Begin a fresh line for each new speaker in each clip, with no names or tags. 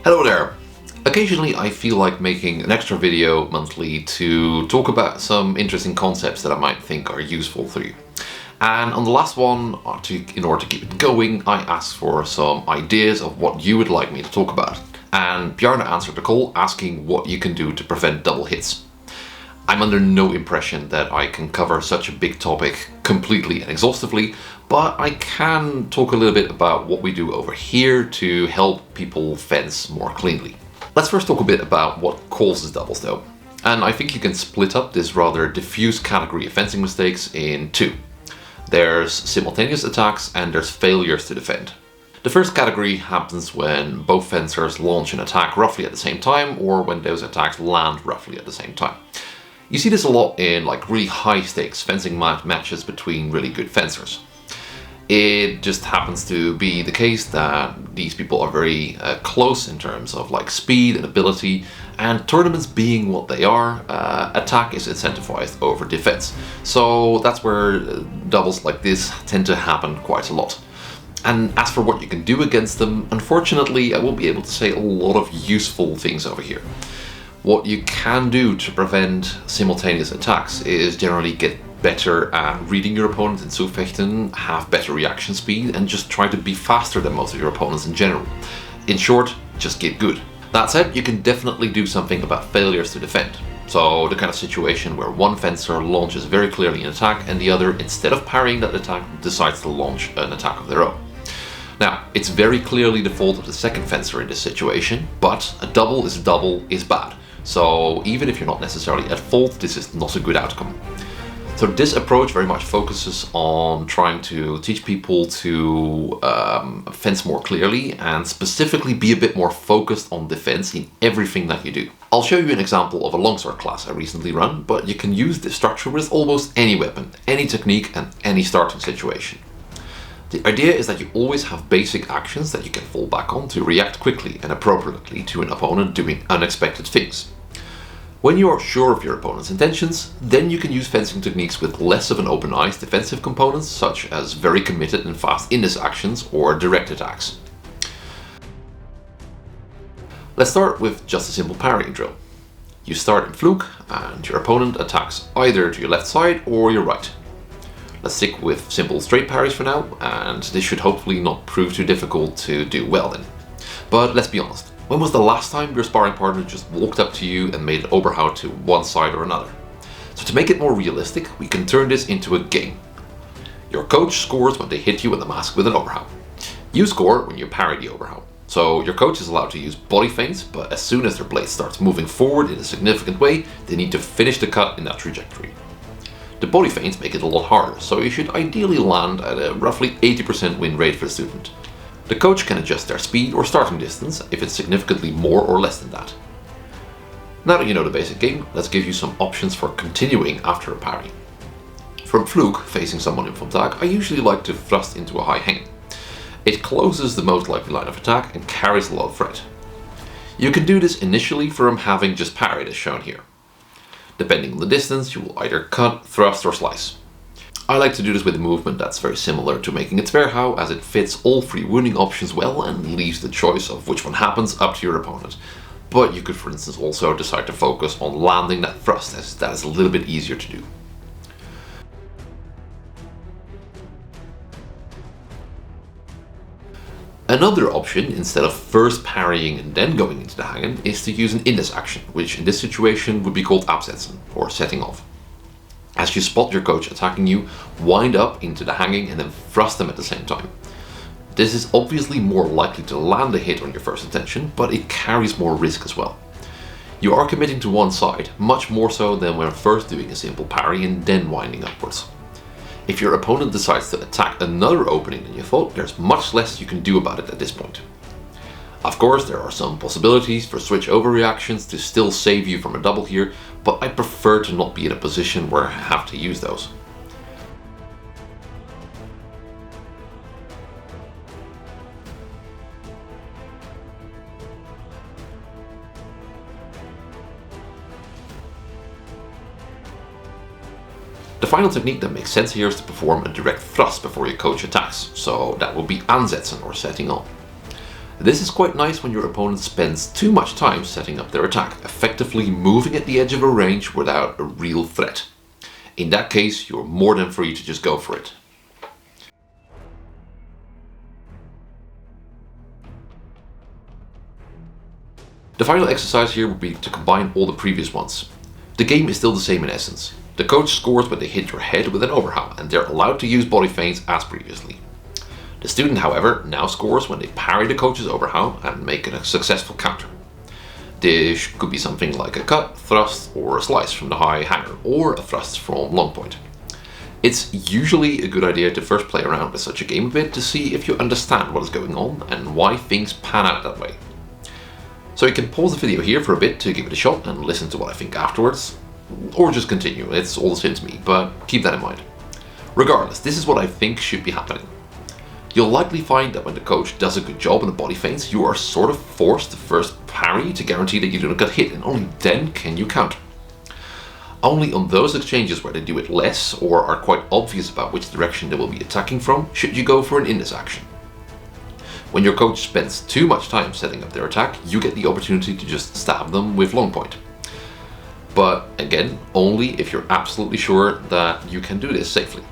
Hello there! Occasionally I feel like making an extra video monthly to talk about some interesting concepts that I might think are useful for you. And on the last one, in order to keep it going, I asked for some ideas of what you would like me to talk about. And Bjarne answered the call asking what you can do to prevent double hits. I'm under no impression that I can cover such a big topic completely and exhaustively, but I can talk a little bit about what we do over here to help people fence more cleanly. Let's first talk a bit about what causes doubles though. And I think you can split up this rather diffuse category of fencing mistakes in two. There's simultaneous attacks and there's failures to defend. The first category happens when both fencers launch an attack roughly at the same time, or when those attacks land roughly at the same time. You see this a lot in really high stakes fencing matches between really good fencers. It just happens to be the case that these people are very close in terms of speed and ability, and tournaments being what they are, attack is incentivized over defense. So that's where doubles like this tend to happen quite a lot. And as for what you can do against them, unfortunately I won't be able to say a lot of useful things over here. What you can do to prevent simultaneous attacks is generally get better at reading your opponent in Zufechten, have better reaction speed, and just try to be faster than most of your opponents in general. In short, just get good. That said, you can definitely do something about failures to defend. So the kind of situation where one fencer launches very clearly an attack and the other, instead of parrying that attack, decides to launch an attack of their own. Now, it's very clearly the fault of the second fencer in this situation, but a double is bad. So even if you're not necessarily at fault, this is not a good outcome. So this approach very much focuses on trying to teach people to fence more clearly and specifically be a bit more focused on defense in everything that you do. I'll show you an example of a longsword class I recently run, but you can use this structure with almost any weapon, any technique and any starting situation. The idea is that you always have basic actions that you can fall back on to react quickly and appropriately to an opponent doing unexpected things. When you are sure of your opponent's intentions, then you can use fencing techniques with less of an open-eyes defensive components, such as very committed and fast indes actions or direct attacks. Let's start with just a simple parrying drill. You start in fluke and your opponent attacks either to your left side or your right. Let's stick with simple straight parries for now, and this should hopefully not prove too difficult to do well then. But let's be honest. When was the last time your sparring partner just walked up to you and made an Oberhaut to one side or another? So to make it more realistic, we can turn this into a game. Your coach scores when they hit you in the mask with an Oberhaut. You score when you parry the Oberhaut. So your coach is allowed to use body feints, but as soon as their blade starts moving forward in a significant way, they need to finish the cut in that trajectory. The body feints make it a lot harder, so you should ideally land at a roughly 80% win rate for the student. The coach can adjust their speed or starting distance if it's significantly more or less than that. Now that you know the basic game, let's give you some options for continuing after a parry. From fluke, facing someone in Fontag, I usually like to thrust into a high hanging. It closes the most likely line of attack and carries a lot of threat. You can do this initially from having just parried as shown here. Depending on the distance, you will either cut, thrust or slice. I like to do this with a movement that's very similar to making a Zwerchhau, as it fits all three wounding options well and leaves the choice of which one happens up to your opponent. But you could for instance also decide to focus on landing that thrust, as that is a little bit easier to do. Another option, instead of first parrying and then going into the hangen, is to use an indes action, which in this situation would be called absetzen, or setting off. As you spot your coach attacking you, wind up into the hanging and then thrust them at the same time. This is obviously more likely to land a hit on your first attention, but it carries more risk as well. You are committing to one side, much more so than when first doing a simple parry and then winding upwards. If your opponent decides to attack another opening than you thought, there's much less you can do about it at this point. Of course, there are some possibilities for switch over reactions to still save you from a double here, but I prefer to not be in a position where I have to use those. The final technique that makes sense here is to perform a direct thrust before your coach attacks, so that will be ansetzen or setting on. This is quite nice when your opponent spends too much time setting up their attack, effectively moving at the edge of a range without a real threat. In that case, you're more than free to just go for it. The final exercise here would be to combine all the previous ones. The game is still the same in essence. The coach scores when they hit your head with an overhand, and they're allowed to use body feints as previously. The student, however, now scores when they parry the coach's overhand and make a successful counter. This could be something like a cut, thrust, or a slice from the high hanger, or a thrust from long point. It's usually a good idea to first play around with such a game a bit to see if you understand what is going on and why things pan out that way. So you can pause the video here for a bit to give it a shot and listen to what I think afterwards, or just continue, it's all the same to me, but keep that in mind. Regardless, this is what I think should be happening. You'll likely find that when the coach does a good job on the body feints, you are sort of forced to first parry to guarantee that you do not get hit, and only then can you counter. Only on those exchanges where they do it less or are quite obvious about which direction they will be attacking from should you go for an index action. When your coach spends too much time setting up their attack, you get the opportunity to just stab them with long point. But again, only if you're absolutely sure that you can do this safely.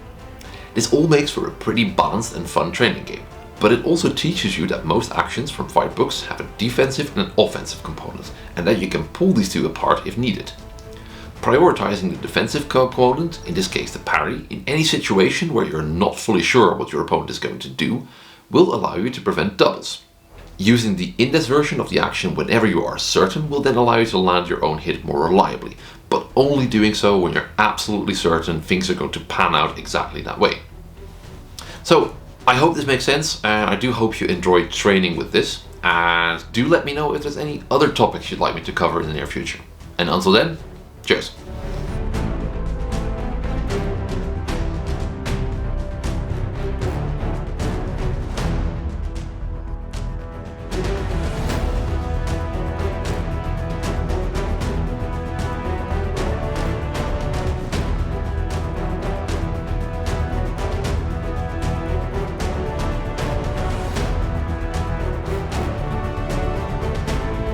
This all makes for a pretty balanced and fun training game, but it also teaches you that most actions from fight books have a defensive and an offensive component, and that you can pull these two apart if needed. Prioritizing the defensive component, in this case the parry, in any situation where you're not fully sure what your opponent is going to do, will allow you to prevent doubles. Using the index version of the action whenever you are certain will then allow you to land your own hit more reliably, but only doing so when you're absolutely certain things are going to pan out exactly that way. So, I hope this makes sense, and I do hope you enjoyed training with this, and do let me know if there's any other topics you'd like me to cover in the near future. And until then, cheers!